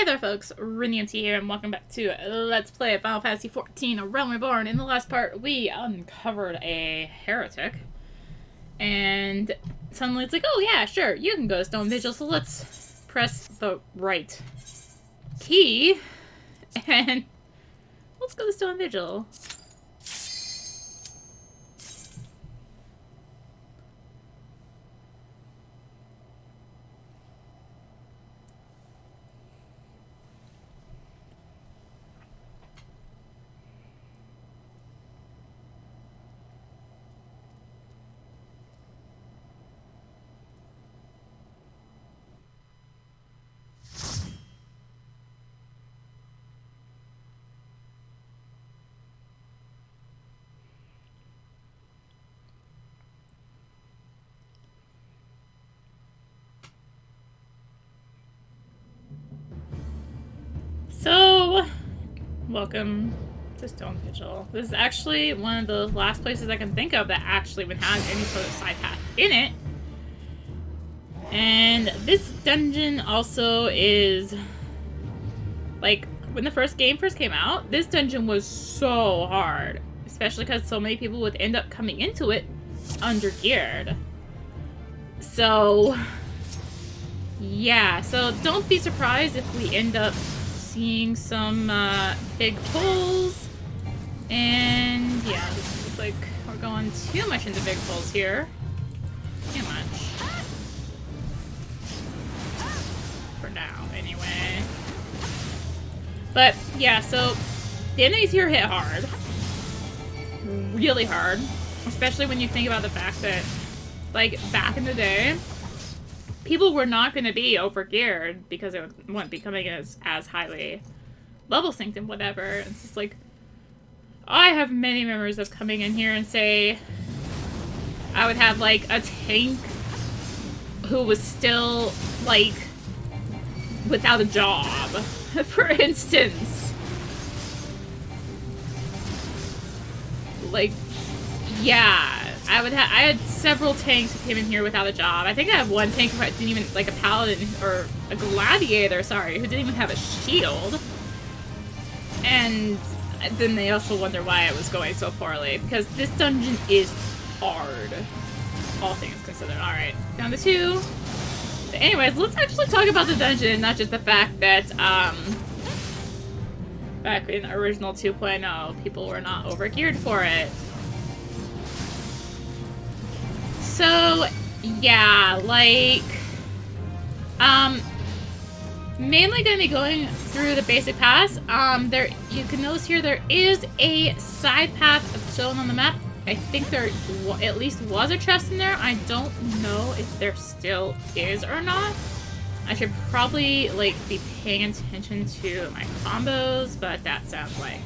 Hey there folks, rinimt here, and welcome back to Let's Play Final Fantasy XIV, A Realm Reborn. In the last part, we uncovered a heretic, and suddenly it's like, oh yeah, sure, you can go to Stone Vigil, so let's press the right key, and let's go to Stone Vigil. So, welcome to Stone Vigil. This is actually one of the last places I can think of that actually even has any sort of side path in it. And this dungeon also is, like, when the game first came out, this dungeon was so hard. Especially because so many people would end up coming into it under-geared. So, yeah. So don't be surprised if we end up seeing some big pulls, and yeah, this looks like we're going too much into big pulls here. Too much. For now, anyway. But yeah, so the enemies here hit hard. Really hard. Especially when you think about the fact that, like, back in the day, people were not going to be over-geared because it wouldn't be coming as highly level synced and whatever. It's just like, I have many memories of coming in here and say, I would have like a tank who was still like without a job, for instance. Like, yeah. I had several tanks who came in here without a job. I think I have one tank who didn't even, like a paladin, or a gladiator, sorry, who didn't even have a shield. And then they also wonder why it was going so poorly, because this dungeon is hard. All things considered. Alright, down to 2. But anyways, let's actually talk about the dungeon, not just the fact that, back in original 2.0, people were not over-geared for it. So, yeah, like, mainly gonna be going through the basic paths. You can notice here there is a side path shown on the map. I think there at least was a chest in there. I don't know if there still is or not. I should probably, like, be paying attention to my combos, but that sounds like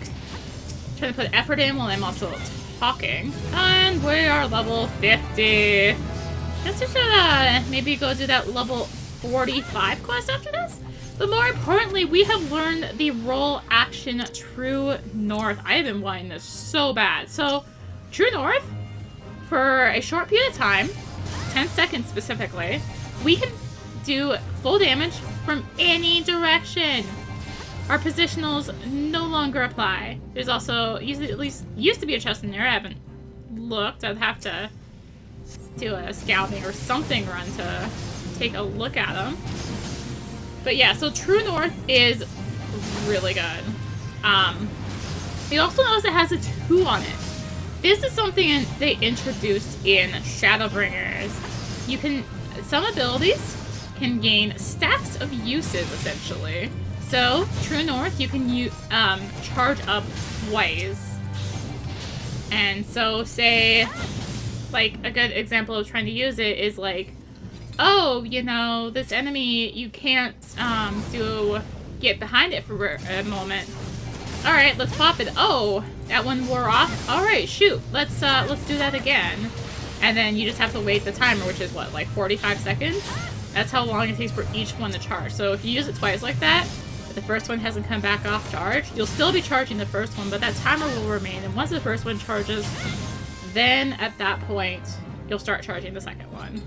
trying to put effort in while I'm also talking. And we are level 50. Guess we should maybe go do that level 45 quest after this. But more importantly, we have learned the roll action True North. I have been wanting this so bad. So, True North, for a short period of time, 10 seconds specifically, we can do full damage from any direction. Our positionals no longer apply. There's also, at least used to be a chest in there. I haven't looked. I'd have to do a scouting or something run to take a look at them. But yeah, so True North is really good. You also notice it has a 2 on it. This is something they introduced in Shadowbringers. You can, some abilities can gain stacks of uses, essentially. So, True North, you can charge up twice. And so, say, like, a good example of trying to use it is like, oh, you know, this enemy, you can't, get behind it for a moment. Alright, let's pop it. Oh, that one wore off? Alright, shoot, let's do that again. And then you just have to wait the timer, which is what, like 45 seconds? That's how long it takes for each one to charge. So if you use it twice like that, the first one hasn't come back off charge, you'll still be charging the first one, but that timer will remain, and once the first one charges, then at that point, you'll start charging the second one.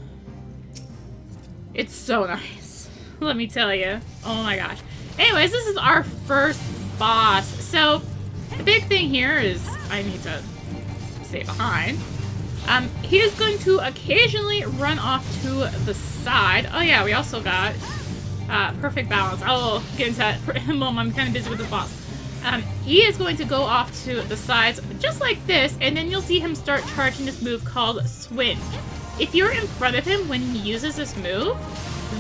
It's so nice. Let me tell you. Oh my gosh. Anyways, this is our first boss. So the big thing here is I need to stay behind. He is going to occasionally run off to the side. Oh yeah, we also got perfect balance. I will get into that for a moment. I'm kind of busy with the boss. He is going to go off to the sides just like this, and then you'll see him start charging this move called Swing. If you're in front of him when he uses this move,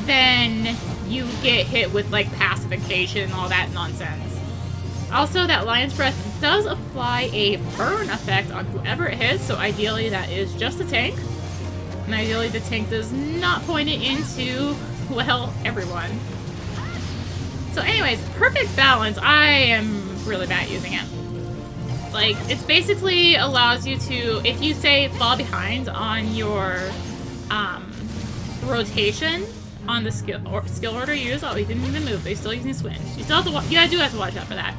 then you get hit with like pacification and all that nonsense. Also, that Lion's Breath does apply a burn effect on whoever it hits, so ideally that is just a tank. And ideally the tank does not point it into, well, everyone. So anyways, perfect balance. I am really bad at using it. Like, it basically allows you to, if you say fall behind on your rotation on the skill order you use, oh, he didn't even move, but he's still using switch. You still have to, you do have to watch out for that.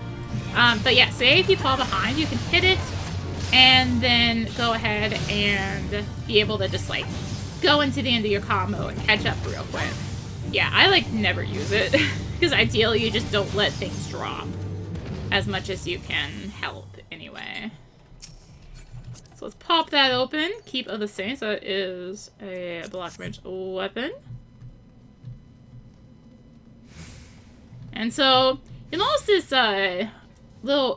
But yeah, say if you fall behind, you can hit it and then go ahead and be able to just like go into the end of your combo and catch up real quick. Yeah, I like never use it because ideally you just don't let things drop as much as you can help anyway. So let's pop that open. Keep of the Saints, that is a block range weapon. And so you'll notice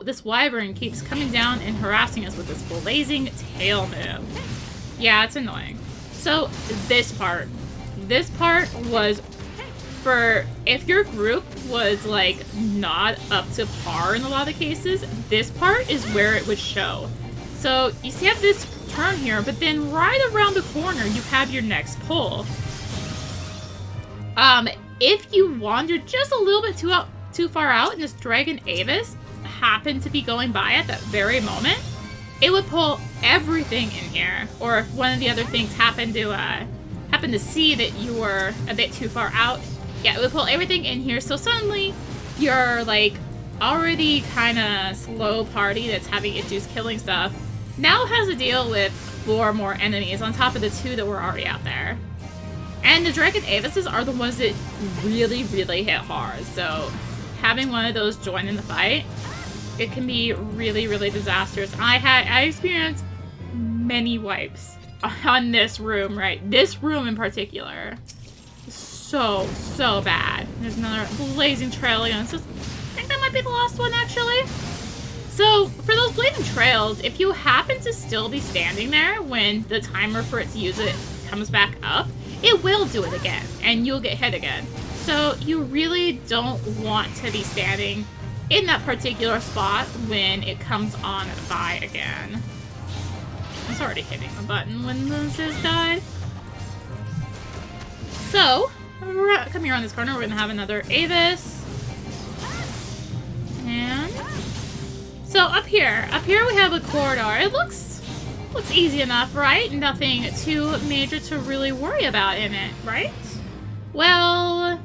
this wyvern keeps coming down and harassing us with this blazing tail move. Yeah, it's annoying. So this part was for if your group was like not up to par in a lot of cases, this part is where it would show. So you see have this turn here, but then right around the corner you have your next pull. If you wander just a little bit too far out and this Dragon Avis happened to be going by at that very moment, it would pull everything in here. Or if one of the other things happened to see that you were a bit too far out, yeah, it would pull everything in here. So suddenly you're like already kind of slow party that's having issues killing stuff now has to deal with 4 more enemies on top of the 2 that were already out there. And the Dragon Avises are the ones that really, really hit hard. So having one of those join in the fight, it can be really, really disastrous. I experienced many wipes on this room, right? This room in particular. So bad. There's another blazing trail again. I think that might be the last one, actually. So, for those blazing trails, if you happen to still be standing there when the timer for it to use it comes back up, it will do it again, and you'll get hit again. So, you really don't want to be standing in that particular spot when it comes on by again. I was already hitting the button when this has died. So, come here on this corner, we're gonna have another Avis. And so up here we have a corridor. It looks easy enough, right? Nothing too major to really worry about in it, right? Well,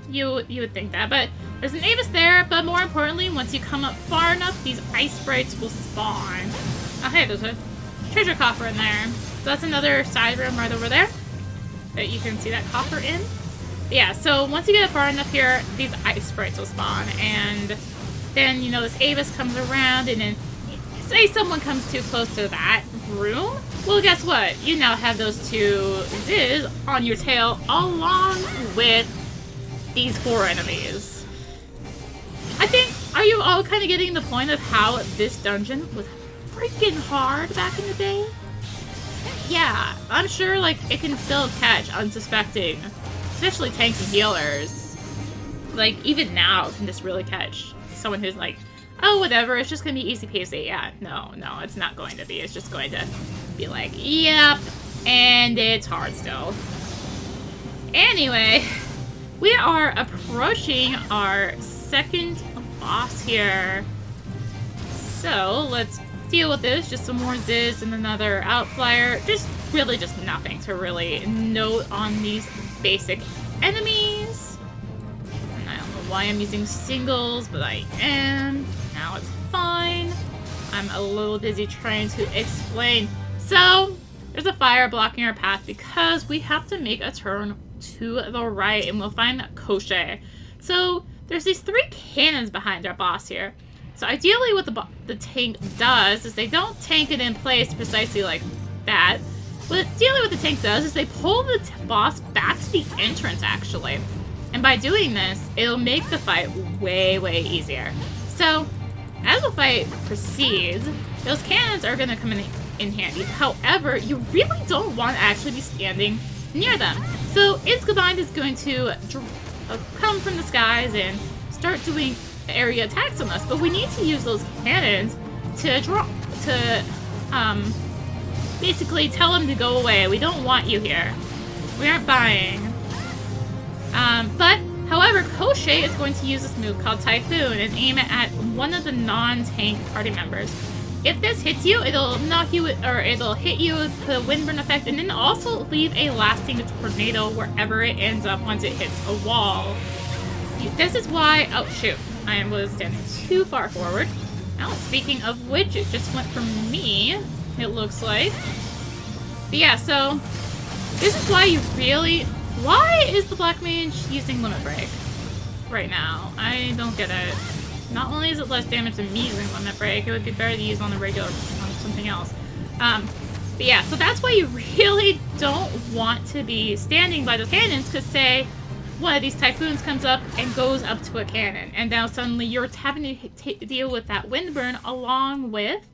you would think that, but there's an Avis there, but more importantly, once you come up far enough, these ice sprites will spawn. Oh hey, there's a treasure coffer in there. So that's another side room right over there that you can see that coffer in. Yeah, so once you get far enough here, these ice sprites will spawn, and then, you know, this Avis comes around, and then, say someone comes too close to that room, well, guess what? You now have those 2 Ziz on your tail, along with these 4 enemies. I think, are you all kind of getting the point of how this dungeon was freaking hard back in the day? Yeah, I'm sure, like, it can still catch unsuspecting, especially tanks and healers. Like, even now, it can just really catch someone who's like, oh, whatever, it's just gonna be easy peasy. Yeah, no, it's not going to be. It's just going to be like, yep, and it's hard still. Anyway, we are approaching our second boss here. So, let's deal with this. Just some more Ziz and another Outflyer. Just really just nothing to really note on these basic enemies. I don't know why I'm using singles, but I am. Now it's fine. I'm a little busy trying to explain. So, there's a fire blocking our path because we have to make a turn to the right and we'll find Koshe. So there's these 3 cannons behind our boss here. So ideally what the tank does is they don't tank it in place precisely like that. But ideally what the tank does is they pull the boss back to the entrance, actually. And by doing this, it'll make the fight way, way easier. So, as the fight proceeds, those cannons are going to come in handy. However, you really don't want to actually be standing near them. So, XIV is going to come from the skies and start doing area attacks on us. But we need to use those cannons to basically tell them to go away. We don't want you here. We aren't buying. But, however, Koshé is going to use this move called Typhoon and aim it at one of the non-tank party members. If this hits you, it'll knock you, or it'll hit you with the windburn effect, and then also leave a lasting tornado wherever it ends up once it hits a wall. This is why, oh shoot, I was standing too far forward. Now, speaking of which, it just went from me, it looks like. But yeah, so, this is why you really... Why is the Black Mage using Limit Break right now? I don't get it. Not only is it less damage than me using Limit Break, it would be better to use on the regular, on something else. But yeah, so that's why you really don't want to be standing by the cannons, because say one of these Typhoons comes up and goes up to a cannon, and now suddenly you're having to deal with that windburn along with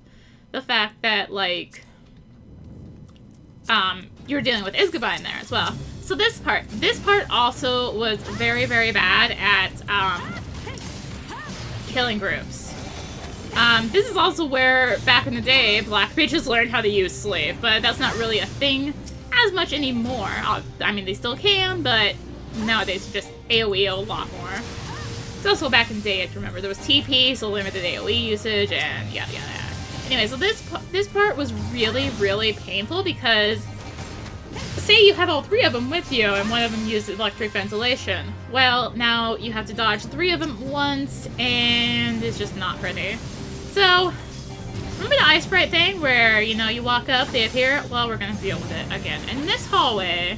the fact that, like, you're dealing with XIV in there as well. So this part also was very, very bad at killing groups. This is also where, back in the day, Black Mages learned how to use Sleep, but that's not really a thing as much anymore. I mean, they still can, but nowadays it's just AoE a lot more. It's also back in the day, remember, there was TP, so limited AoE usage, and yada yada yada. Anyway, so this part was really, really painful because say you have all 3 of them with you and one of them uses electric ventilation. Well, now you have to dodge 3 of them at once and it's just not pretty. So, remember the Ice Sprite thing where, you know, you walk up, they appear? Well, we're going to deal with it again in this hallway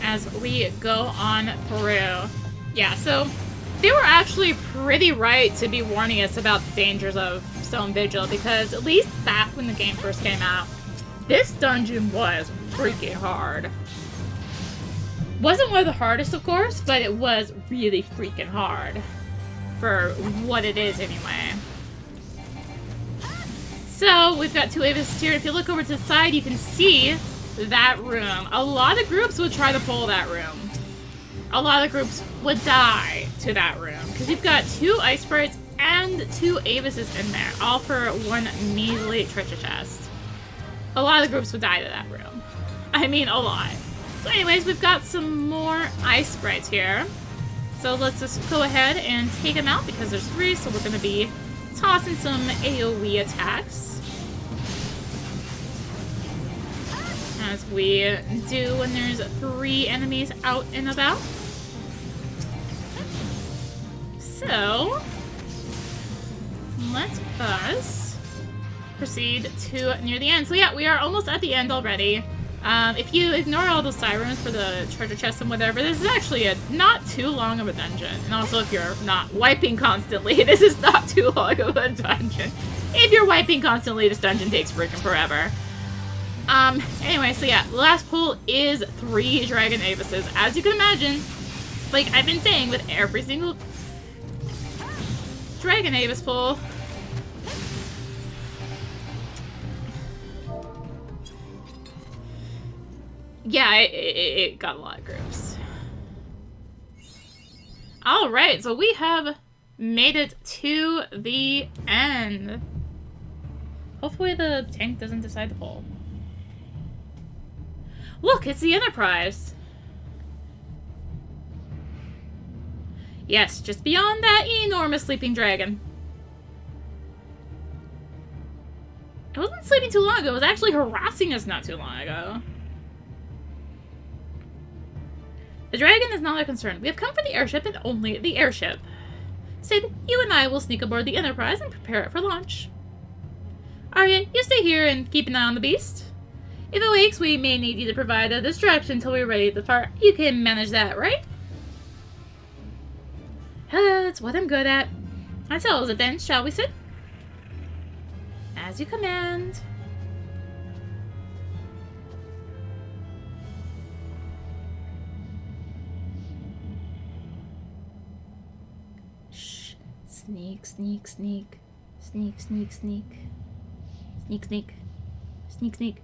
as we go on through. Yeah, so they were actually pretty right to be warning us about the dangers of Stone Vigil because at least back when the game first came out, this dungeon was freaking hard. Wasn't one of the hardest, of course, but it was really freaking hard for what it is anyway. So, we've got 2 Avises here. If you look over to the side, you can see that room. A lot of groups would try to pull that room. A lot of groups would die to that room. Because you've got 2 Ice Sprites and 2 Avises in there, all for 1 measly treasure chest. A lot of groups would die to that room. I mean, a lot. So anyways, we've got some more Ice Sprites here. So let's just go ahead and take them out because there's 3, so we're going to be tossing some AoE attacks. As we do when there's 3 enemies out and about. So, let us proceed to near the end. So yeah, we are almost at the end already. If you ignore all the sirens for the treasure chests and whatever, this is actually not too long of a dungeon. And also if you're not wiping constantly, this is not too long of a dungeon. If you're wiping constantly, this dungeon takes freaking forever. Anyway, so yeah, the last pull is 3 Dragon Avises. As you can imagine, like I've been saying with every single Dragon Avis pull, yeah, it got a lot of groups. Alright, so we have made it to the end. Hopefully the tank doesn't decide to pull. Look, it's the Enterprise! Yes, just beyond that enormous sleeping dragon. It wasn't sleeping too long ago, it was actually harassing us not too long ago. The dragon is not our concern. We have come for the airship and only the airship. Sid, you and I will sneak aboard the Enterprise and prepare it for launch. Arya, you stay here and keep an eye on the beast. If it wakes, we may need you to provide a distraction until we're ready to depart. You can manage that, right? It's what I'm good at. That settles it then. Shall we sit? As you command. Shh. Sneak, sneak, sneak. Sneak, sneak, sneak. Sneak, sneak. Sneak, sneak.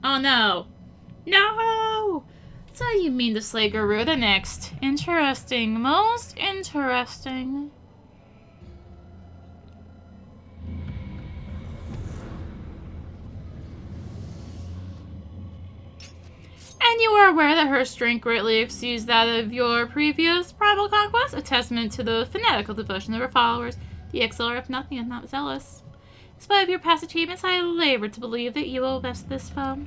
Oh no! No! So you mean to slay Garuda next. Interesting. Most interesting. And you are aware that her strength greatly exceeds that of your previous primal conquest, a testament to the fanatical devotion of her followers. The XIV, if nothing, is not zealous. In spite of your past achievements, I labor to believe that you will best this foe.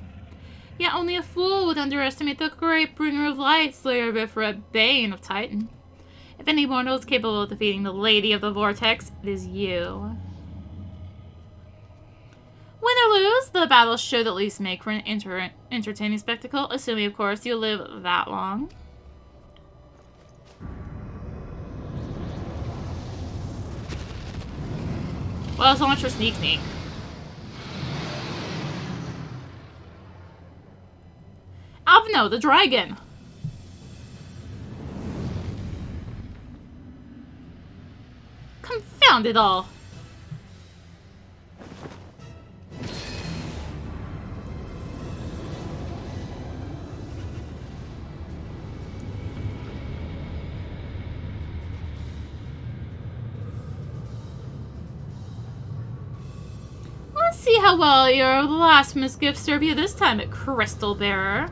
Yet only a fool would underestimate the great bringer of light, slayer referral, bane of Titan. If any mortal is capable of defeating the Lady of the Vortex, it is you. Win or lose, the battle should at least make for an entertaining spectacle, assuming, of course, you live that long. Well, so much for Sneak Sneak. Avno, the dragon! Confound it all! Let's see how well your last misgift serve you this time, Crystal Bearer.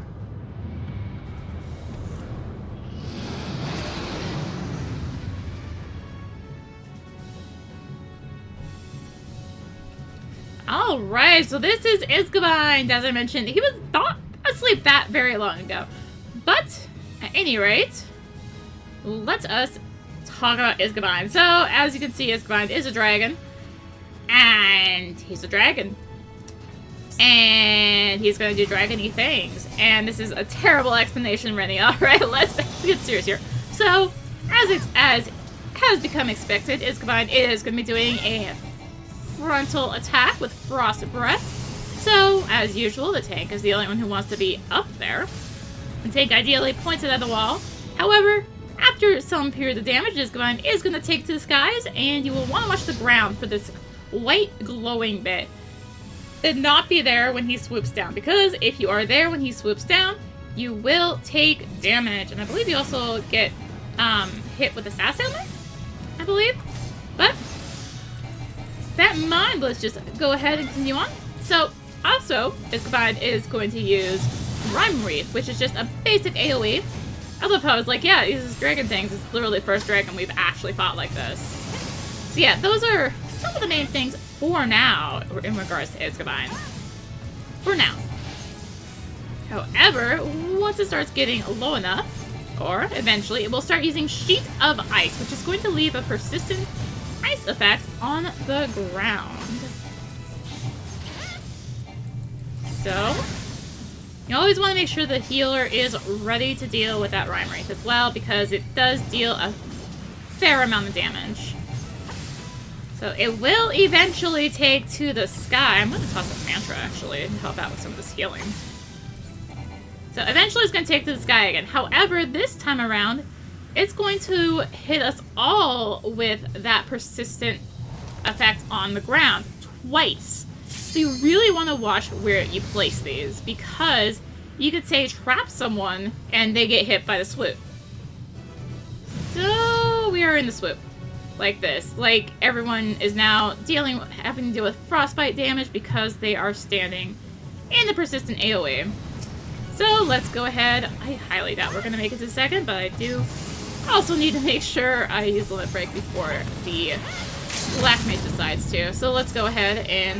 Alright, so this is Isgabine. As I mentioned, he was not asleep that very long ago. But, at any rate, let us talk about Isgabine. So, as you can see, Isgabine is a dragon. And he's a dragon. And he's going to do dragon-y things. And this is a terrible explanation, Rennie. Alright, let's get serious here. So, as has become expected, Isgabine is going to be doing a frontal attack with Frost Breath. So, as usual, the tank is the only one who wants to be up there. The tank ideally pointed at the wall. However, after some period of damage, Isgabine is going to take to the skies, and you will want to watch the ground for this white glowing bit. And not be there when he swoops down, because if you are there when he swoops down, you will take damage. And I believe you also get hit with a sass ailment, I believe. But that in mind, let's just go ahead and continue on. So, also, Isgabine is going to use Rhyme Wreath, which is just a basic AoE. I love how it's like, yeah, these dragon things. It's literally the first dragon we've actually fought like this. So yeah, those are some of the main things for now in regards to Isgabine. For now. However, once it starts getting low enough, or eventually, it will start using Sheet of Ice, which is going to leave a persistent ice effect on the ground. So, you always want to make sure the healer is ready to deal with that Rhyme Wraith as well, because it does deal a fair amount of damage. So it will eventually take to the sky. I'm going to toss a mantra, actually, to help out with some of this healing. So eventually it's going to take to the sky again. However, this time around, it's going to hit us all with that persistent effect on the ground twice. So you really want to watch where you place these, because you could say trap someone and they get hit by the swoop. So we are in the swoop. Like this. Like everyone is now having to deal with frostbite damage because they are standing in the persistent AoE. So let's go ahead. I highly doubt we're going to make it to second, but I do also need to make sure I use Limit Break before the Black Mage decides to. So let's go ahead and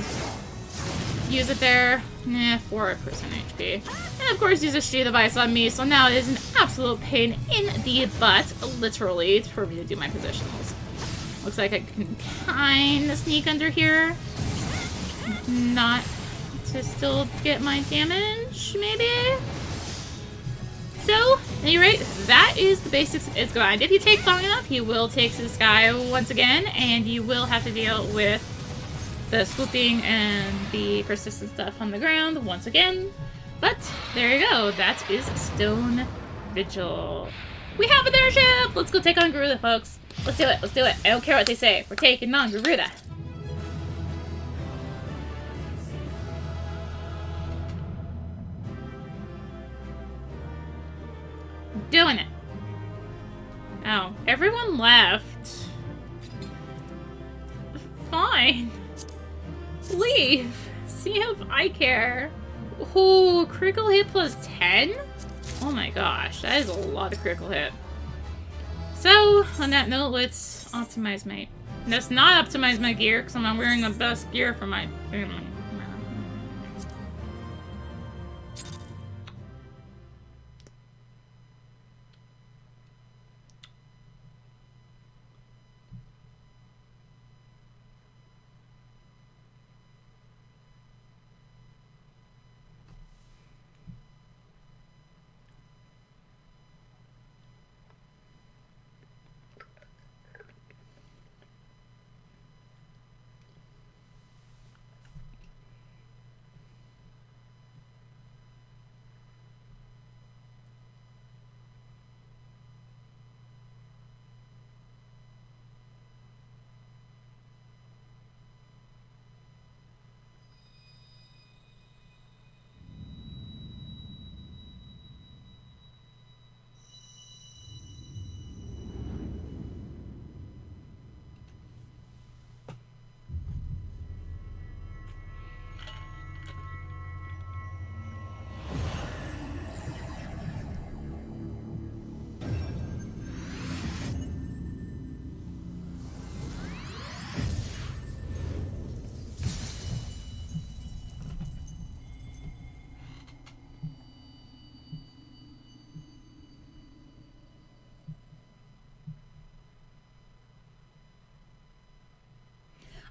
use it there. 4% HP. And of course use a Sheet of Ice on me, so now it is an absolute pain in the butt, literally, for me to do my positionals. Looks like I can kind of sneak under here. Not to still get my damage, maybe? So, at any rate, that is the basics of his grind. If you take long enough, he will take to the sky once again, and you will have to deal with the swooping and the persistent stuff on the ground once again. But, there you go. That is Stone Vigil. We have an airship! Let's go take on Garuda, folks. Let's do it, let's do it. I don't care what they say. We're taking on Garuda. Doing it. Oh, everyone left. Fine. Leave. See if I care. Oh, critical hit plus 10? Oh my gosh, that is a lot of critical hit. So, on that note, let's optimize my... Let's not optimize my gear, because I'm not wearing the best gear for my...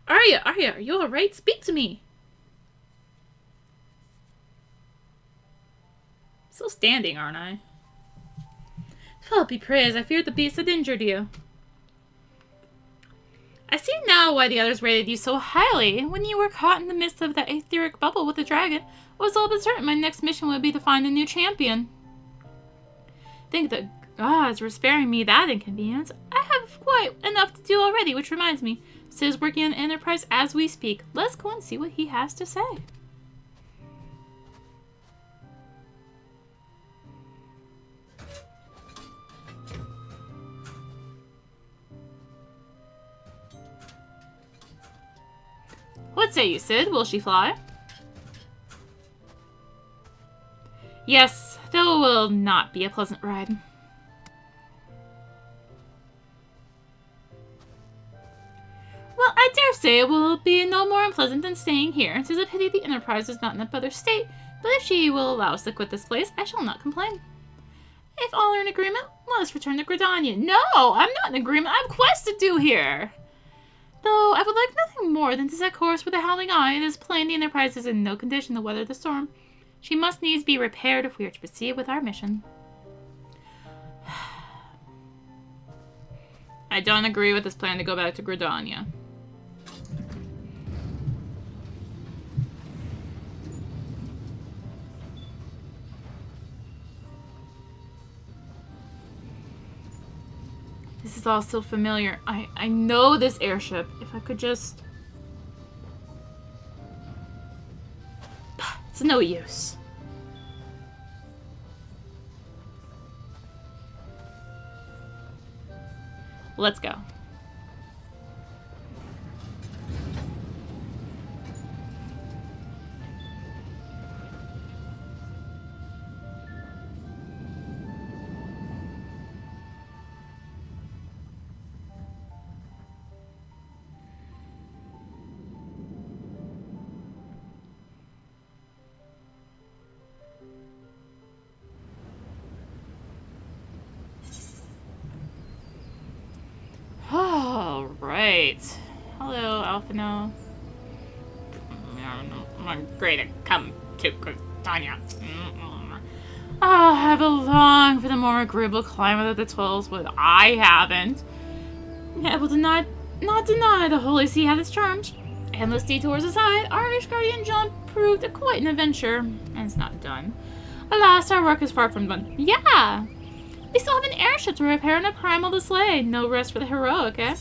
Arya, are you alright? Speak to me! Still standing, aren't I? Oh, be praised, I feared the beast had injured you. I see now why the others rated you so highly. When you were caught in the midst of that etheric bubble with the dragon, I was all but certain my next mission would be to find a new champion. Think the gods were sparing me that inconvenience. I have quite enough to do already, which reminds me. Sid is working on Enterprise as we speak. Let's go and see what he has to say. What say you, Sid? Will she fly? Yes, though it will not be a pleasant ride. Well, I dare say it will be no more unpleasant than staying here. 'Tis a pity the Enterprise is not in a better state, but if she will allow us to quit this place, I shall not complain. If all are in agreement, let us return to Gridania. No, I'm not in agreement. I have quests to do here. Though I would like nothing more than to set course with the Howling Eye. It is plain the Enterprise is in no condition to weather the storm. She must needs be repaired if we are to proceed with our mission. I don't agree with this plan to go back to Gridania. This is all so familiar. I know this airship. If I could just... It's no use. Let's go. Alright. Hello, Alphino. Great to come to Tanya. Oh, have longed for the more agreeable climate of the Twills, but I haven't. I will not deny the Holy See had its charms. Endless detours aside, our Guardian John proved quite an adventure, and it's not done. Alas, our work is far from done. Yeah! We still have an airship to repair and a primal to slay. No rest for the heroic, eh?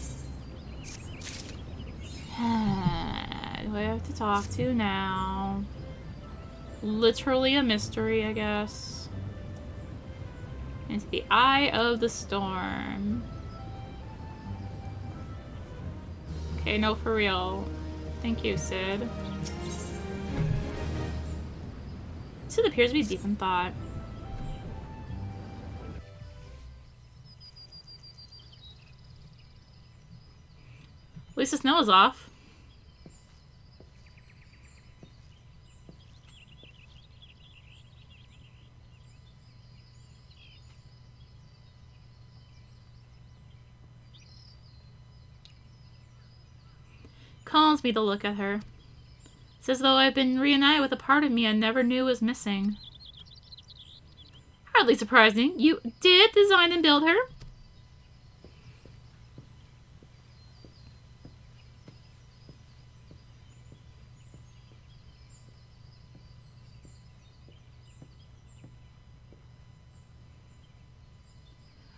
Who do I have to talk to now? Literally a mystery, I guess. Into the eye of the storm. Okay, no, for real. Thank you, Sid. Sid appears to be deep in thought. At least the snow is off. Calms me to look at her. It's as though I've been reunited with a part of me I never knew was missing. Hardly surprising. You did design and build her?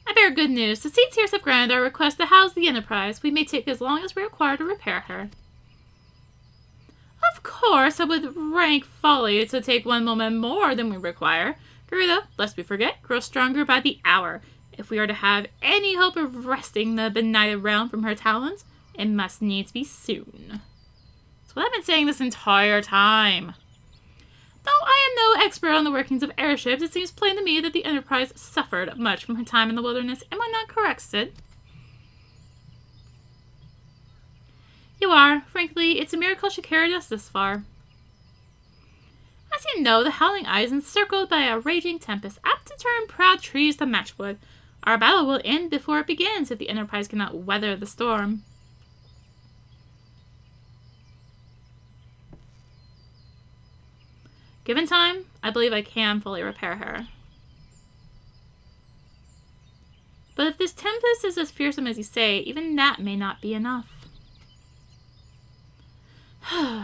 I bear good news. The seats here have granted our request to house the Enterprise. We may take as long as we require to repair her. Of course, it would rank folly to take one moment more than we require. Garuda, lest we forget, grows stronger by the hour. If we are to have any hope of wresting the benighted realm from her talons, it must needs be soon. That's what I've been saying this entire time. Though I am no expert on the workings of airships, it seems plain to me that the Enterprise suffered much from her time in the wilderness. Am I not correct, Sid? You are. Frankly, it's a miracle she carried us this far. As you know, the Howling Eye is encircled by a raging tempest, apt to turn proud trees to matchwood. Our battle will end before it begins if the Enterprise cannot weather the storm. Given time, I believe I can fully repair her. But if this tempest is as fearsome as you say, even that may not be enough.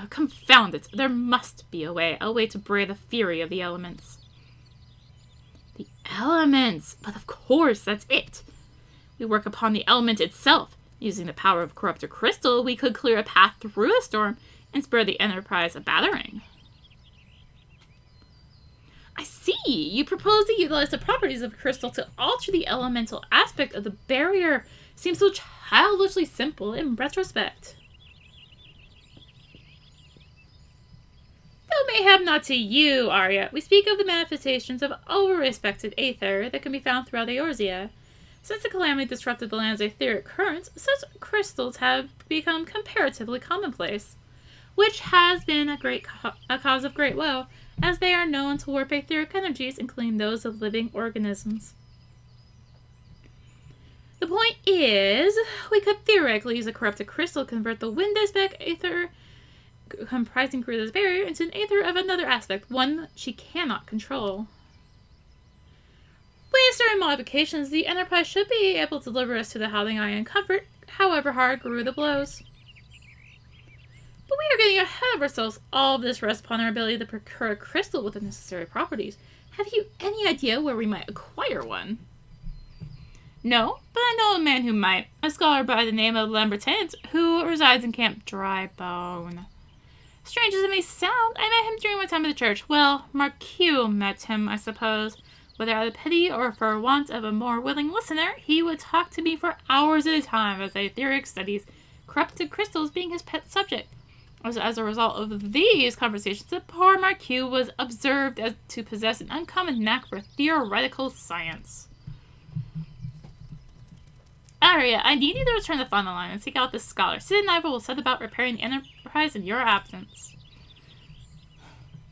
Confound it. There must be a way to brave the fury of the elements. The elements! But of course, that's it. We work upon the element itself. Using the power of corrupted crystal, we could clear a path through a storm and spare the Enterprise a battering. I see. You propose to utilize the properties of crystal to alter the elemental aspect of the barrier. Seems so childishly simple in retrospect. Though mayhap not to you, Arya, we speak of the manifestations of over-respected aether that can be found throughout Eorzea. Since the calamity disrupted the land's etheric currents, such crystals have become comparatively commonplace, which has been a cause of great woe, as they are known to warp etheric energies, including those of living organisms. The point is, we could theoretically use a corrupted crystal to convert the wind-aspect aether comprising Garuda's barrier into an aether of another aspect, one she cannot control. With certain modifications, the Enterprise should be able to deliver us to the Howling Eye in comfort, however hard Garuda blows. But we are getting ahead of ourselves. All of this rests upon our ability to procure a crystal with the necessary properties. Have you any idea where we might acquire one? No, but I know a man who might. A scholar by the name of Lambertant, who resides in Camp Drybone. Strange as it may sound, I met him during my time at the church. Well, Marquis met him, I suppose. Whether out of pity or for want of a more willing listener, he would talk to me for hours at a time as etheric studies, corrupted crystals being his pet subject. As a result of these conversations, the poor Marquis was observed as to possess an uncommon knack for theoretical science. Arya, I need you to return the funnel line and seek out this scholar. Sid and I will set about repairing the Enterprise in your absence.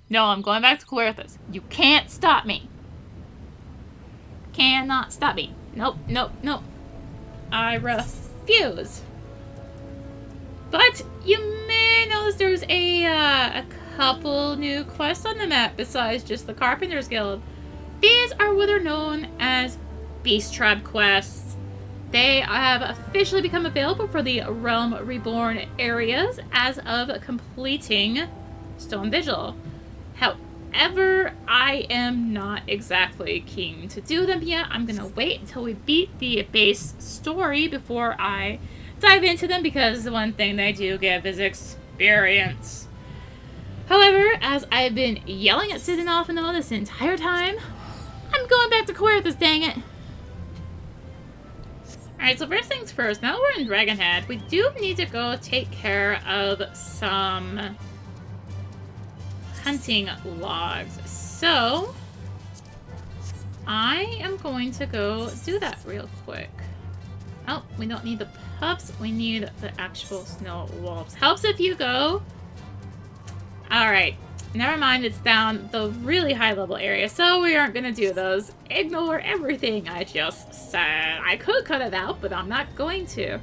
No, I'm going back to Querthus. You can't stop me. Cannot stop me. Nope, nope, nope. I refuse. But you may notice there's a couple new quests on the map besides just the Carpenter's Guild. These are what are known as Beast Tribe quests. They have officially become available for the Realm Reborn areas as of completing Stone Vigil. However, I am not exactly keen to do them yet. I'm going to wait until we beat the base story before I dive into them, because the one thing they do give is experience. However, as I've been yelling at Sidenoff and all this entire time, I'm going back to Querthus, dang it. Alright, so first things first, now that we're in Dragonhead, we do need to go take care of some hunting logs. So, I am going to go do that real quick. Oh, we don't need the pups, we need the actual snow wolves. Helps if you go. Alright, never mind, it's down the really high level area, so we aren't gonna do those. Ignore everything I just said. I could cut it out, but I'm not going to.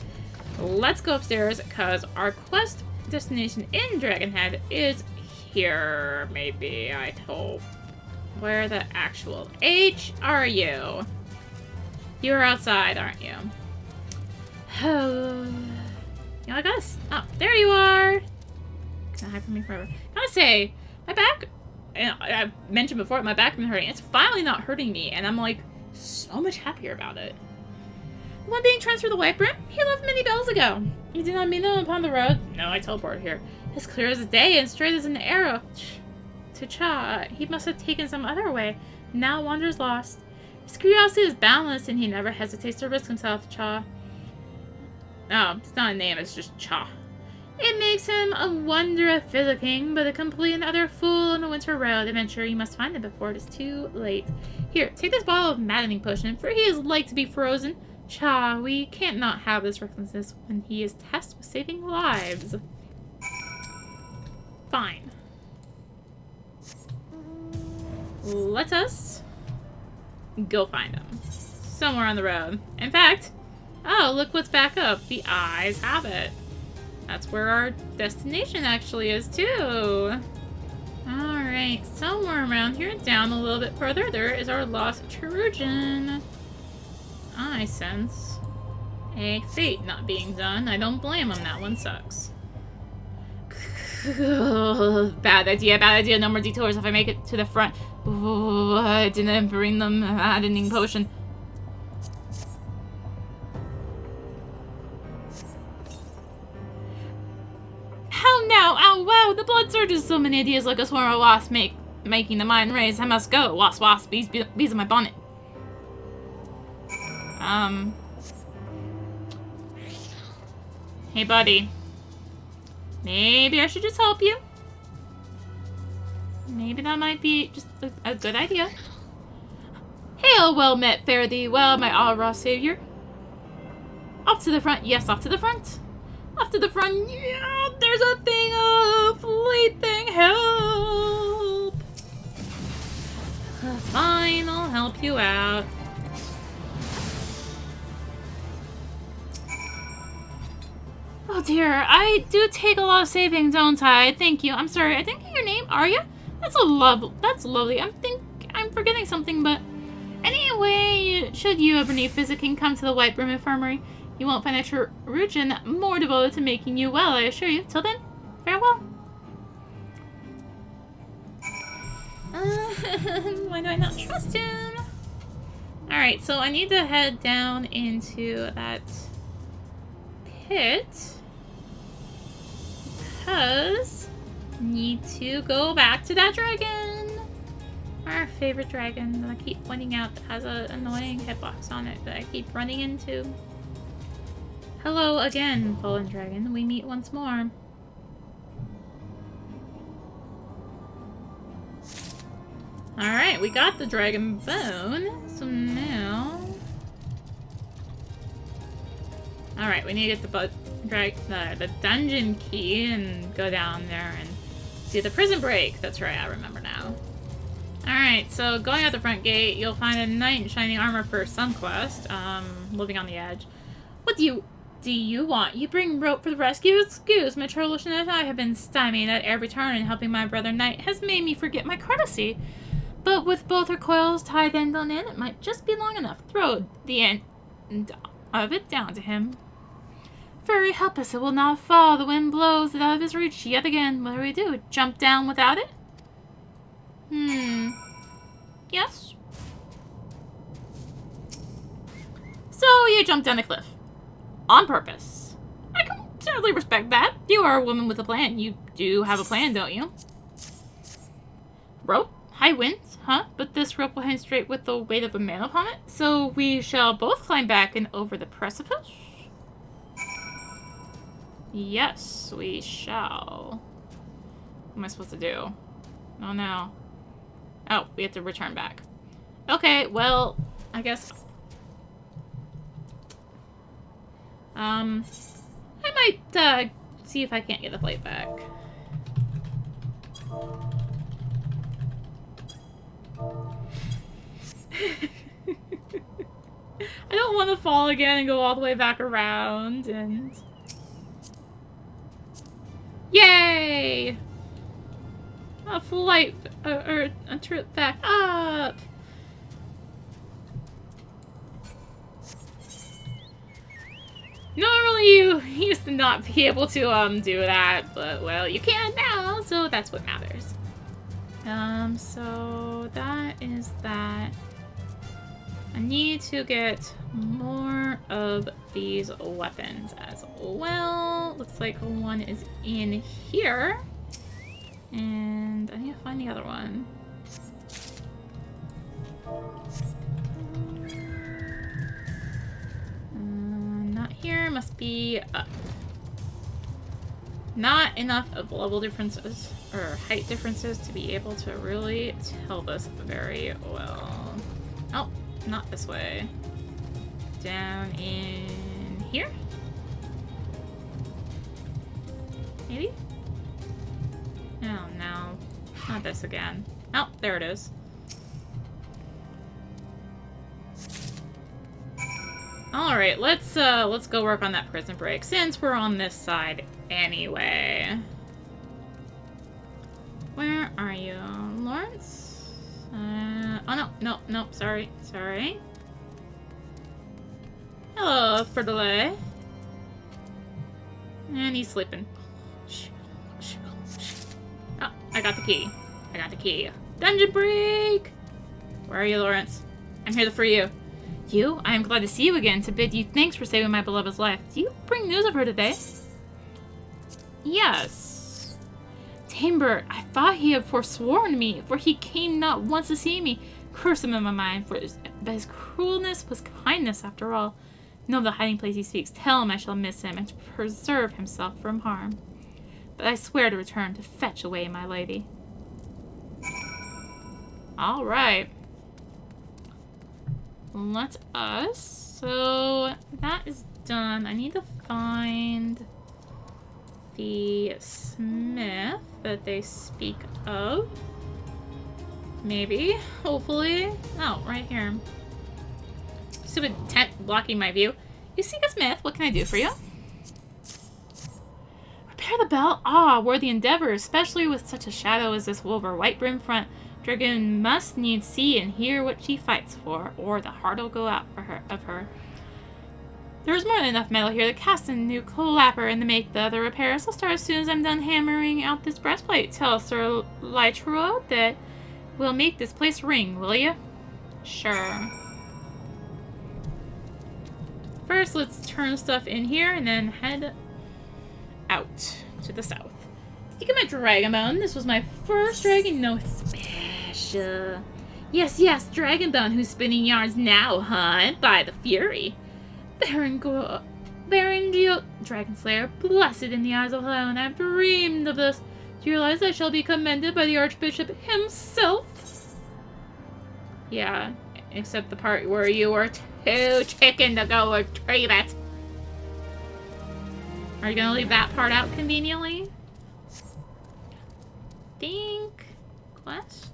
Let's go upstairs, because our quest destination in Dragonhead is here, maybe, I hope. Where the actual H are you? You're outside, aren't you? Oh, you know, I guess. Oh, there you are. Gonna hide from me forever. I gotta say, my back, and I mentioned before, my back been hurting. It's finally not hurting me, and I'm like so much happier about it. One being transferred to the White Brim, he left many bells ago. You did not meet them upon the road? No, I teleported here. As clear as the day and straight as an arrow. To Cha, he must have taken some other way. Now wanders lost. His curiosity is boundless, and he never hesitates to risk himself, Cha. Oh, it's not a name, it's just Cha. It makes him a wonder of physicking, but a complete and utter fool on the winter road adventure. You must find him before it is too late. Here, take this bottle of maddening potion, for he is like to be frozen. Cha, we can't not have this recklessness when he is tasked with saving lives. Fine. Let us go find him. Somewhere on the road. In fact, oh, look what's back up. The eyes have it. That's where our destination actually is, too. Alright, somewhere around here, down a little bit further, there is our lost Terugian. I sense a fate not being done. I don't blame him, that one sucks. Bad idea. No more detours if I make it to the front. Oh, I didn't bring the maddening potion. How now? Ow, wow, the blood surges. So many ideas like a swarm of wasps making the mind race. I must go. Wasp, bees in my bonnet. Hey, buddy. Maybe I should just help you. Maybe that might be just a good idea. Hail, well met, fare thee well, my all-raw savior. Off to the front. Yes, off to the front. Off to the front. Yeah, there's a thing of late thing. Help. Fine, I'll help you out. Oh dear, I do take a lot of saving, don't I? Thank you. I'm sorry. I didn't get your name, Arya? That's lovely. I'm forgetting something, but anyway, should you ever need physicking, come to the White Brim Infirmary. You won't find a Terugian more devoted to making you well, I assure you. Till then, farewell. Why do I not trust him? Alright, so I need to head down into that pit because I need to go back to that dragon. Our favorite dragon that I keep pointing out that has an annoying hitbox on it that I keep running into. Hello again, fallen dragon. We meet once more. Alright, we got the dragon bone. So now... Alright, we need to get the dungeon key and go down there and do the prison break. That's right, I remember now. Alright, so going out the front gate, you'll find a knight in shining armor for some quest. Living on the edge. What do you want? You bring rope for the rescue? Excuse, my churlishness, I have been stymied at every turn, and helping my brother knight has made me forget my courtesy. But with both her coils tied end on end, it might just be long enough. Throw the end of it down to him. Furry, help us. It will not fall. The wind blows it out of his reach yet again. What do we do? Jump down without it? Yes. So you jump down the cliff. On purpose. I can certainly respect that. You are a woman with a plan. You do have a plan, don't you? Rope? High winds? Huh? But this rope will hang straight with the weight of a man upon it. So we shall both climb back and over the precipice? Yes, we shall. What am I supposed to do? Oh no. Oh, we have to return back. Okay, well, I guess... I might, see if I can't get the plate back. I don't want to fall again and go all the way back around, and... Yay! A flight, or a trip back up! Normally you used to not be able to, do that, but, well, you can now, so that's what matters. So that is that. I need to get more of these weapons as well. Looks like one is in here. And I need to find the other one. Not here, must be up. Not enough of level differences or height differences to be able to really tell this very well. Oh, not this way. Down in here? Maybe? Oh no, not this again. Oh, there it is. Alright, let's go work on that prison break since we're on this side anyway. Where are you, Lawrence? Oh no, sorry. Hello, Ferdelay. And he's sleeping. Oh, I got the key. Dungeon break! Where are you, Lawrence? I'm here for you. You? I am glad to see you again, to bid you thanks for saving my beloved's life. Do you bring news of her today? Yes. Tambert, I thought he had forsworn me, for he came not once to see me. Curse him in my mind, but his cruelness was kindness after all. Know the hiding place he speaks. Tell him I shall miss him, and to preserve himself from harm. But I swear to return to fetch away my lady. Alright. Let us. So that is done. I need to find the smith that they speak of. Maybe. Hopefully. Oh, right here. Stupid tent blocking my view. You seek a smith. What can I do for you? Repair the bell? Ah, worthy endeavor, especially with such a shadow as this over white brim front. Dragon must needs see and hear what she fights for, or the heart'll go out for her of her. There is more than enough metal here to cast a new clapper and to make the other repairs. I'll start as soon as I'm done hammering out this breastplate. Tell Sir Lytro that we'll make this place ring, will you? Sure. First, let's turn stuff in here and then head out to the south. Speaking of my dragon bone, this was my first dragon. No, it's special. Yes, dragon bone who's spinning yarns now, huh? By the fury. Baron Geo, Dragon Slayer, blessed in the eyes of Helene, I've dreamed of this. Do you realize I shall be commended by the Archbishop himself? Yeah, except the part where you were too chicken to go retrieve it. Are you gonna leave that part out conveniently? Think. Quest.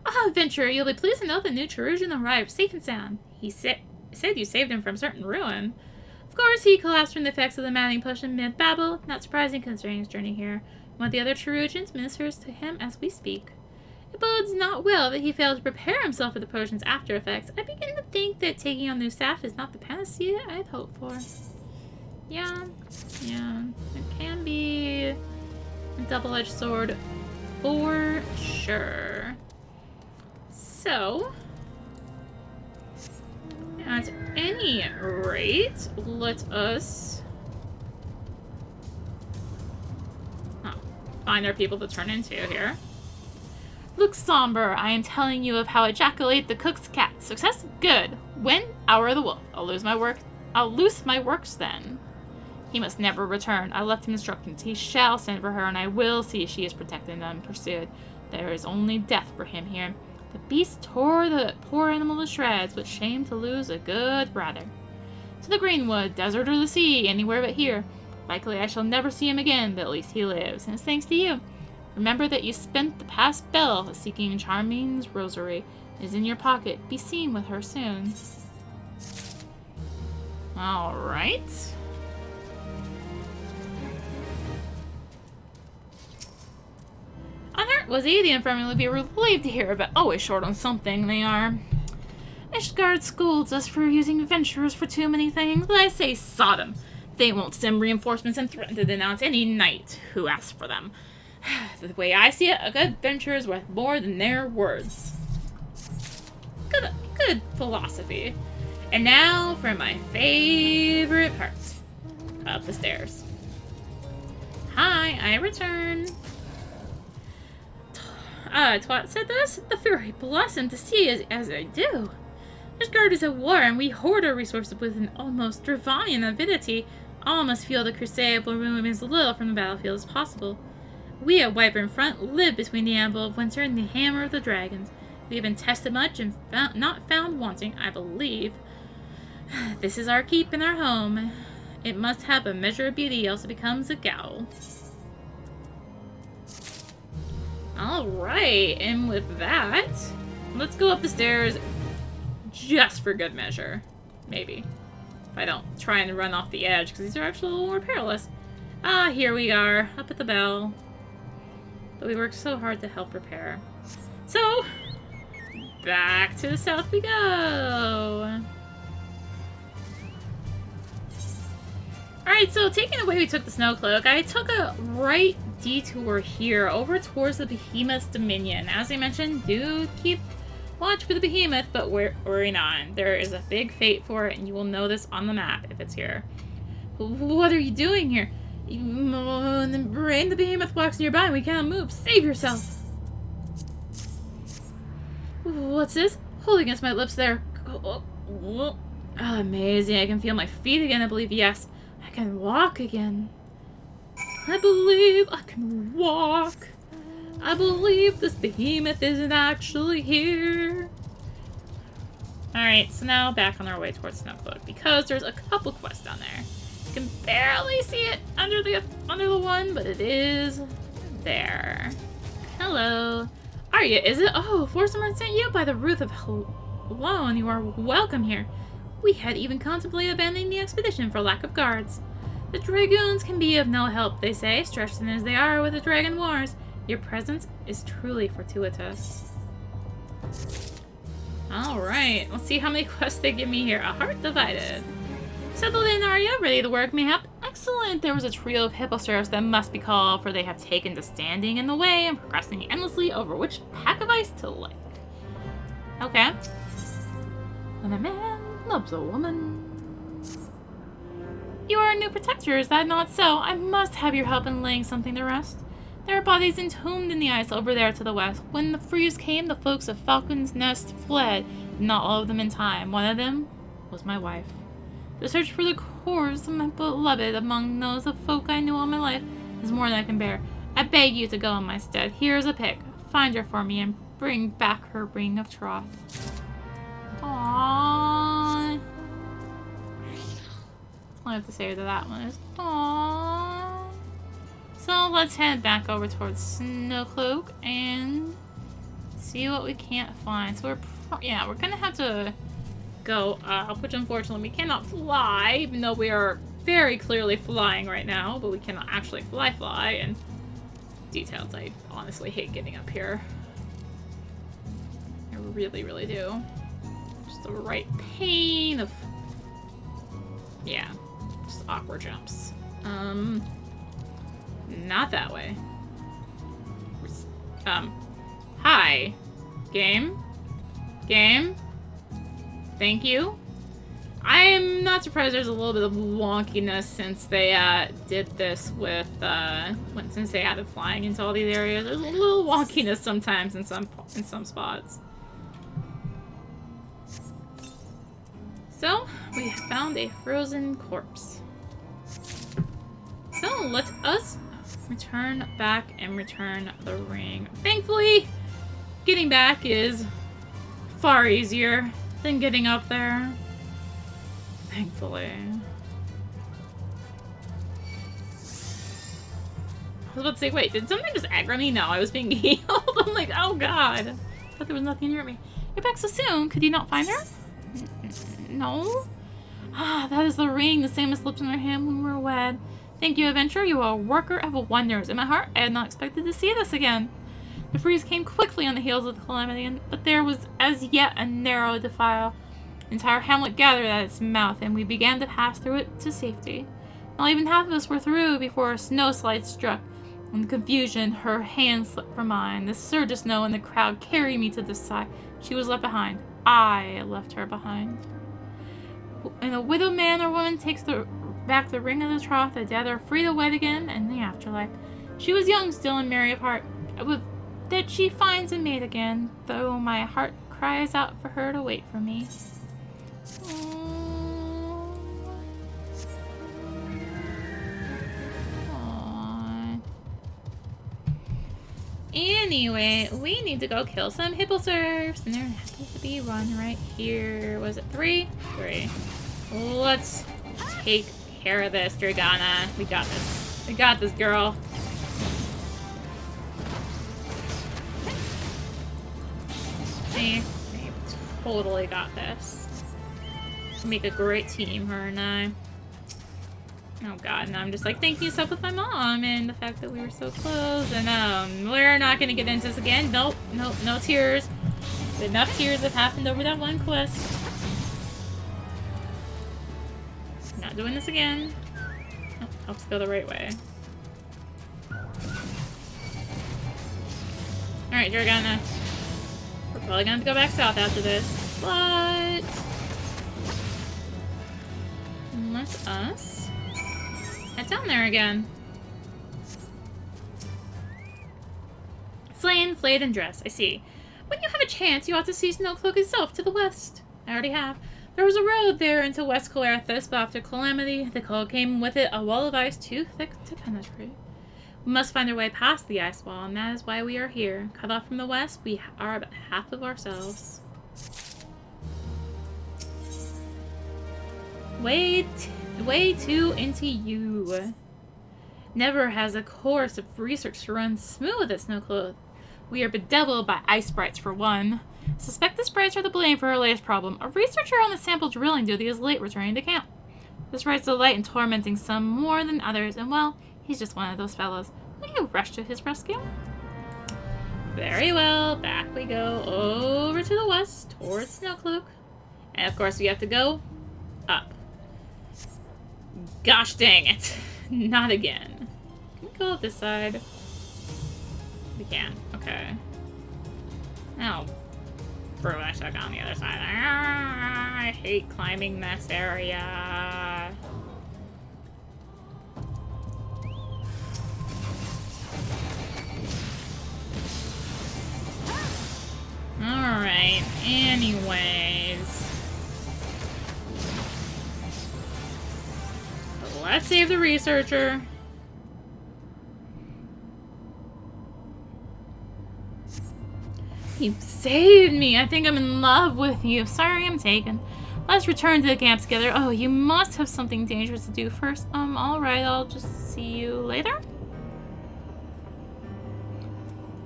Ah, adventurer, you'll be pleased to know the new Cherusian arrived safe and sound. He said you saved him from certain ruin. Of course, he collapsed from the effects of the maddening potion mid-babble. Not surprising considering his journey here. One of the other Cherugians ministers to him as we speak. It bodes not well that he failed to prepare himself for the potion's after effects. I begin to think that taking on new staff is not the panacea I'd hoped for. Yeah. It can be a double-edged sword for sure. So, at any rate, let us find our people to turn into here. Look somber. I am telling you of how ejaculate the cook's cat. Success? Good. When? Hour of the wolf. I'll loose my works then. He must never return. I left him instructions. He shall send for her, and I will see she is protected and unpursued. There is only death for him here. The beast tore the poor animal to shreds, with shame to lose a good brother. To the greenwood, desert or the sea, anywhere but here. Likely I shall never see him again, but at least he lives, and it's thanks to you. Remember that you spent the past bell seeking Charming's rosary. It is in your pocket. Be seen with her soon. Alright. Unearthed was he? The infirmary would be relieved to hear, but always short on something they are. Ishgard scolds us for using adventurers for too many things, but I say Sodom. They won't send reinforcements and threaten to denounce any knight who asks for them. The way I see it, a good adventurer is worth more than their words. Good philosophy. And now for my favorite part. Up the stairs. Hi, I return. Twat said this? The very blossom to see as I do. Ishgard is at war, and we hoard our resources with an almost Dravanian avidity. All must feel the crusade will remove as little from the battlefield as possible. We at Wyvern Front live between the Anvil of Winter and the Hammer of the Dragons. We have been tested much and not found wanting, I believe. This is our keep and our home. It must have a measure of beauty, else it becomes a gaol. Alright, and with that, let's go up the stairs just for good measure. Maybe. If I don't try and run off the edge, because these are actually a little more perilous. Here we are, up at the bell. But we worked so hard to help repair. So, back to the south we go. Alright, so taking the way we took the snow cloak, I took a right detour here over towards the behemoth's dominion. As I mentioned, do keep watch for the behemoth, but worry not. There is a big fate for it, and you will know this on the map if it's here. What are you doing here? The brain, the behemoth walks nearby and we cannot move. Save yourself! What's this? Hold against my lips there. Amazing. I can feel my feet again, I believe. Yes, I can walk again. I believe I can walk. I believe this behemoth isn't actually here. Alright, so now back on our way towards Snowcloak, because there's a couple quests down there. You can barely see it under the one, but it is there. Hello. Arya, is it? Oh, Forsamart sent you by the Ruth of Helone. You are welcome here. We had even contemplated abandoning the expedition for lack of guards. The Dragoons can be of no help, they say, stretched thin as they are with the Dragon Wars. Your presence is truly fortuitous. Alright, let's see how many quests they give me here. A heart divided. Settled in, Arya? Ready to work, mayhap? Excellent! There was a trio of hipposaurs that must be called, for they have taken to standing in the way and progressing endlessly over which pack of ice to lick. Okay. When a man loves a woman. You are a new protector, is that not so? I must have your help in laying something to rest. There are bodies entombed in the ice over there to the west. When the freeze came, the folks of Falcon's Nest fled, not all of them in time. One of them was my wife. The search for the corpse of my beloved among those of folk I knew all my life is more than I can bear. I beg you to go in my stead. Here is a pick. Find her for me and bring back her ring of troth. Aww. All I have to say to that one is aww. So let's head back over towards Snowcloak and see what we can't find. So we're gonna have to go up, which unfortunately we cannot fly, even though we are very clearly flying right now, but we cannot actually fly, and details, I honestly hate getting up here. I really, really do. Just the right pain of... yeah, just awkward jumps. Not that way. Hi. Game? Game? Thank you. I'm not surprised there's a little bit of wonkiness since they did this with since they added flying into all these areas. There's a little wonkiness sometimes in some spots. So we found a frozen corpse. So let us return back and return the ring. Thankfully, getting back is far easier than getting up there. Thankfully. I was about to say, wait, did something just aggro me? No, I was being healed. I'm like, oh god. I thought there was nothing near me. You're back so soon. Could you not find her? No. Ah, that is the ring, the same as slipped in her hand when we were wed. Thank you, adventurer. You are a worker of wonders. In my heart, I had not expected to see this again. The freeze came quickly on the heels of the calamity, but there was as yet a narrow defile. The entire hamlet gathered at its mouth, and we began to pass through it to safety. Not even half of us were through before a snowslide struck. In the confusion, her hand slipped from mine. The surge of snow and the crowd carried me to the side. She was left behind. I left her behind. And a widowed man or woman takes back the ring of the troth, the dead are free to wed again in the afterlife. She was young still and merry of heart. I would that she finds a mate again, though my heart cries out for her to wait for me. Aww. Anyway, we need to go kill some hipposurfs, and there happens to be one right here. Was it 3? 3. Let's take care of this, Dragana. We got this. We got this, girl. We totally got this. Make a great team, her and I. Oh god, and I'm just like thinking stuff with my mom and the fact that we were so close, and we're not gonna get into this again. Nope, nope, no tears. Enough tears have happened over that one quest. Not doing this again. Oh, helps go the right way. Alright, Dragana. We're probably gonna have to go back south after this, but let us head down there again. Slain, flayed, and dressed. I see. When you have a chance, you ought to see Snowcloak itself to the west. I already have. There was a road there into West Coerthus, but after Calamity, the cold came with it a wall of ice too thick to penetrate. We must find our way past the ice wall, and that is why we are here. Cut off from the west, we are about half of ourselves. Way too into you. Never has a course of research run smooth at Snowcloak. We are bedeviled by ice sprites for one. Suspect the sprites are to blame for her latest problem. A researcher on the sample drilling duty is late returning to camp. The sprites delight in tormenting some more than others, and well, he's just one of those fellows. Will you rush to his rescue? Very well, back we go over to the west, towards Snowcloak. And of course we have to go up. Gosh dang it. Not again. Can we go up this side? We can. Okay. Oh. Bro, I should have gone on the other side. Ah, I hate climbing this area. Alright, anyways. Let's save the researcher. You saved me. I think I'm in love with you. Sorry, I'm taken. Let's return to the camp together. Oh, you must have something dangerous to do first. Alright, I'll just see you later.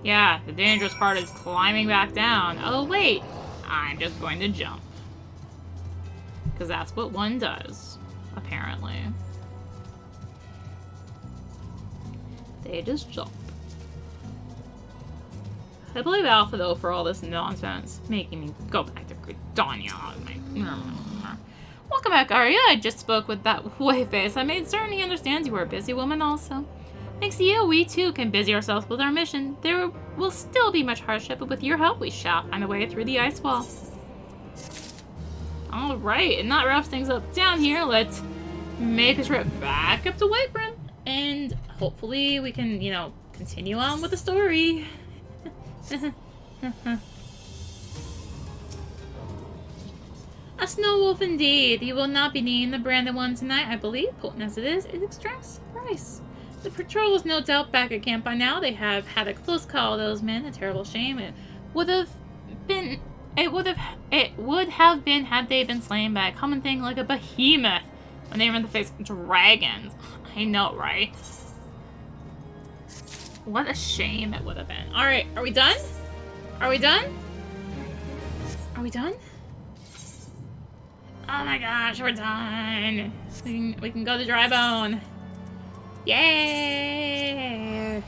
Yeah, the dangerous part is climbing back down. Oh, wait. I'm just going to jump. Because that's what one does, apparently. They just jump. I blame Alpha, though, for all this nonsense, making me go back to Gridania. Welcome back, Arya. I just spoke with that wayface. I made certain he understands you are a busy woman also. Thanks to you, we too can busy ourselves with our mission. There will still be much hardship, but with your help, we shall find a way through the ice wall. Alright, and that wraps things up down here. Let's make a trip back up to Whiterun, and hopefully we can, you know, continue on with the story. A snow wolf indeed. You will not be needing the branded one tonight, I believe. Potent as it is, it extracts price. The patrol is no doubt back at camp by now. They have had a close call with those men. A terrible shame. It would have been had they been slain by a common thing like a behemoth when they were in the face of dragons. I know, right? What a shame it would have been. Alright, are we done? Are we done? Are we done? Oh my gosh, we're done. We can go to Drybone. Yay!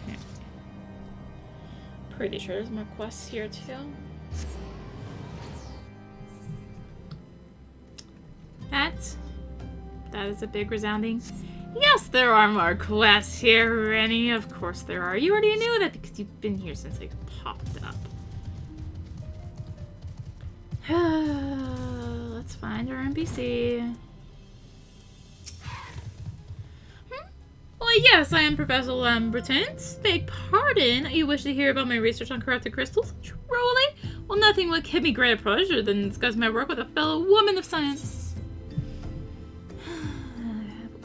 Pretty sure there's more quests here too. That is a big resounding yes, there are more quests here, Rennie. Of course there are. You already knew that because you've been here since they popped up. Let's find our NPC. Well, yes, I am Professor Lamberton. Beg pardon. You wish to hear about my research on corrupted crystals? Truly? Well, nothing would give me greater pleasure than discuss my work with a fellow woman of science.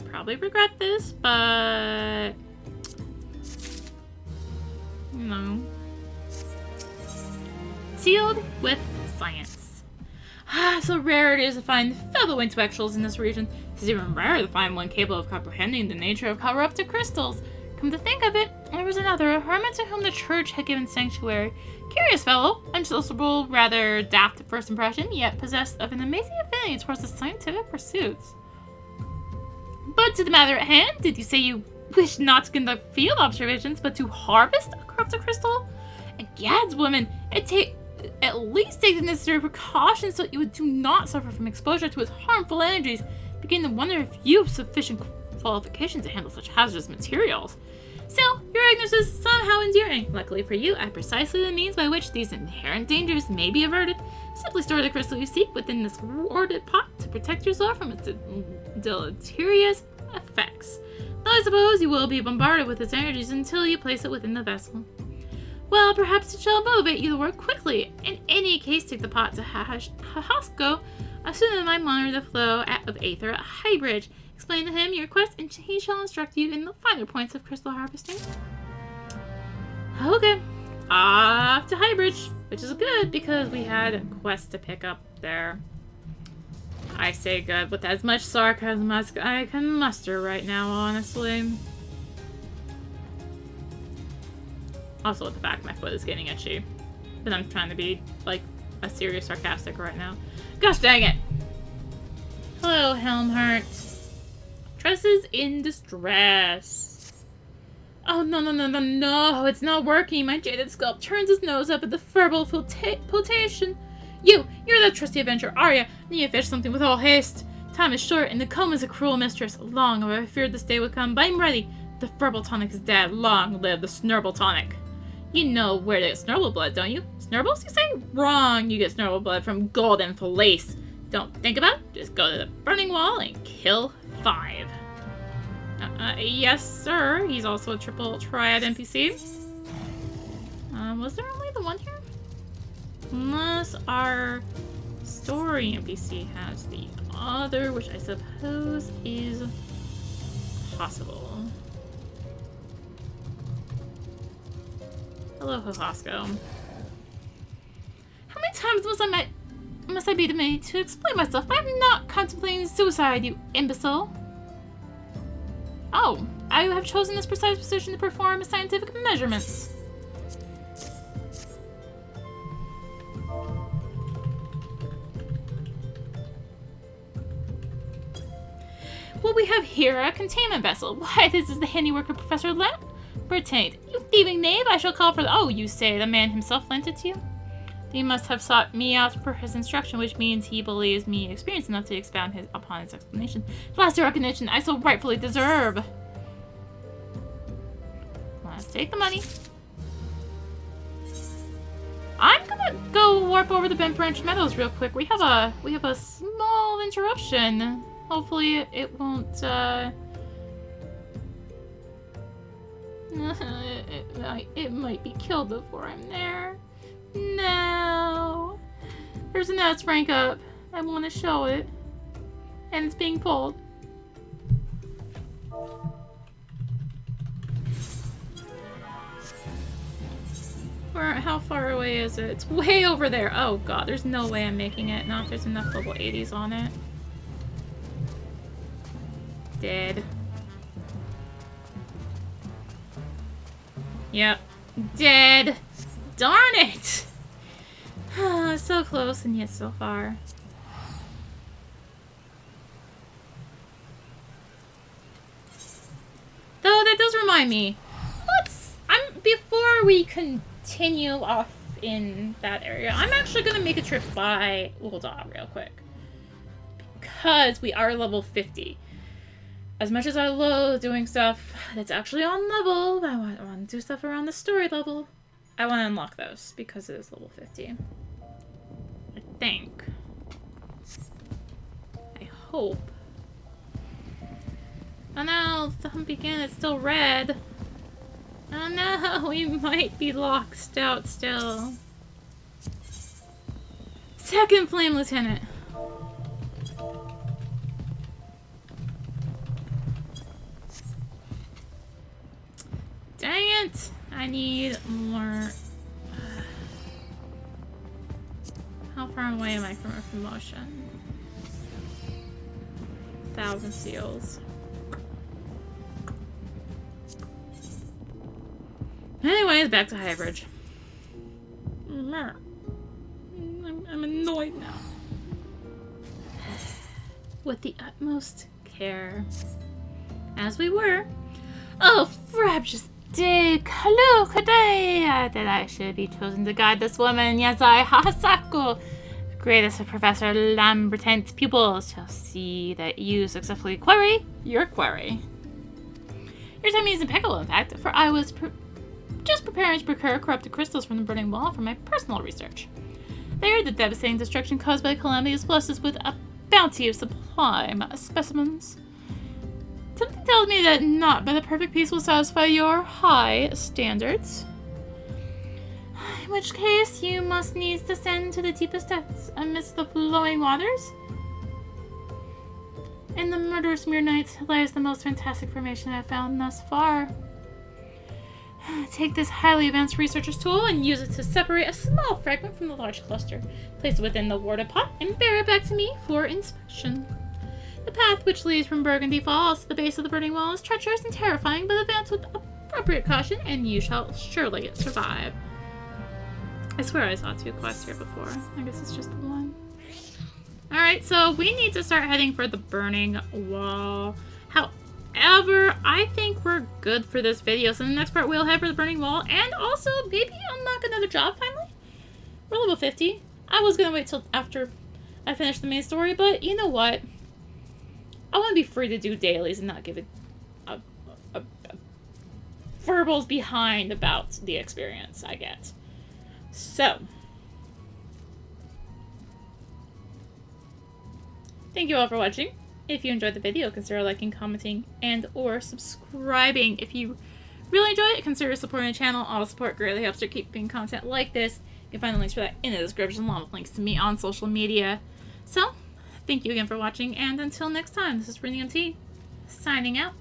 Probably regret this, but no. Sealed with science. So rare it is to find fellow intellectuals in this region. It's even rarer to find one capable of comprehending the nature of corrupted crystals. Come to think of it, there was another, a hermit to whom the church had given sanctuary. Curious fellow, unsociable, rather daft at first impression, yet possessed of an amazing affinity towards the scientific pursuits. But to the matter at hand, did you say you wish not to conduct field observations, but to harvest a corrupted crystal? Gads, woman, at least take the necessary precautions so that you do not suffer from exposure to its harmful energies. Begin to wonder if you have sufficient qualifications to handle such hazardous materials. Still, your ignorance is somehow endearing. Luckily for you, I have precisely the means by which these inherent dangers may be averted. Simply store the crystal you seek within this warded pot to protect yourself from its deleterious effects. Though I suppose you will be bombarded with its energies until you place it within the vessel. Well, perhaps it shall motivate you to work quickly. In any case, take the pot to Hahasko as soon as I monitor the flow of Aether at Highbridge. Explain to him your quest, and he shall instruct you in the finer points of crystal harvesting. Okay, off to Highbridge, which is good because we had a quest to pick up there. I say good with as much sarcasm as I can muster right now, honestly. Also, the back of my foot is getting itchy, but I'm trying to be like a serious sarcastic right now. Gosh dang it! Hello, Helmhart. Tresses in distress. Oh, no, it's not working. My jaded sculpt turns his nose up at the verbal flotation. You're that trusty adventurer, Arya. Need to fish something with all haste. Time is short, and the comb is a cruel mistress. Long have I feared this day would come, but I'm ready. The verbal tonic is dead. Long live the snurble tonic. You know where to get snurble blood, don't you? Snurbles, you say? Wrong. You get snurble blood from golden falace. Don't think about it. Just go to the burning wall and kill 5. Yes, sir. He's also a triple triad NPC. Was there only the one here? Unless our story NPC has the other, which I suppose is possible. Hello, Hohasko. How many times must I be made to explain myself? I'm not contemplating suicide, you imbecile. Oh, I have chosen this precise position to perform scientific measurements. what we have here, a containment vessel. Why, this is the handiwork of Professor Lambertaint. You thieving knave, I shall call for the— Oh, you say the man himself lent it to you? He must have sought me out for his instruction, which means he believes me experienced enough to expound upon his explanation. Last recognition I so rightfully deserve. Let's take the money. I'm gonna go warp over the Bent Branch Meadows real quick. We have a small interruption. Hopefully it won't it might be killed before I'm there. No. There's an S rank up. I want to show it. And it's being pulled. How far away is it? It's way over there. Oh god, there's no way I'm making it. Not if there's enough level 80s on it. Dead. Yep. Dead. Darn it! So close and yet so far. Though that does remind me. Before we continue off in that area, I'm actually gonna make a trip by Ul'dah real quick. Because we are level 50. As much as I love doing stuff that's actually on level, I want to do stuff around the story level. I want to unlock those because it is level 50. I think. I hope. Oh no, the hunt began, it's still red. Oh no, we might be locked out still. Second Flame Lieutenant. Dang it! I need more. How far away am I from a promotion? 1,000 seals. Anyways, back to Highbridge. I'm annoyed now. With the utmost care. As we were. Oh, frabjous dick! Hello, today that I should be chosen to guide this woman. Yes, I, Hasako, greatest of Professor Lambertaint's pupils, shall see that you successfully query your query. Your timing is impeccable, in fact, for I was just preparing to procure corrupted crystals from the burning wall for my personal research. There, the devastating destruction caused by calamity is blessed us with a bounty of sublime specimens. Something tells me that not by the perfect peace will satisfy your high standards. In which case, you must needs descend to the deepest depths amidst the flowing waters. In the murderous Mirrornight lies the most fantastic formation I have found thus far. Take this highly advanced researcher's tool and use it to separate a small fragment from the large cluster. Place it within the warded pot and bear it back to me for inspection. The path which leads from Burgundy Falls to the base of the burning wall is treacherous and terrifying, but advance with appropriate caution and you shall surely survive. I swear I saw 2 quests here before. I guess it's just the one. Alright, so we need to start heading for the burning wall. However, I think we're good for this video. So in the next part, we'll head for the burning wall and also maybe unlock another job finally. We're level 50. I was going to wait till after I finish the main story, but you know what? I want to be free to do dailies and not give it verbals behind about the experience I get. So, thank you all for watching. If you enjoyed the video, consider liking, commenting, and or subscribing. If you really enjoyed it, consider supporting the channel. All support greatly helps to keeping content like this. You can find the links for that in the description, along with links to me on social media. So, thank you again for watching, and until next time, this is rinimt, signing out.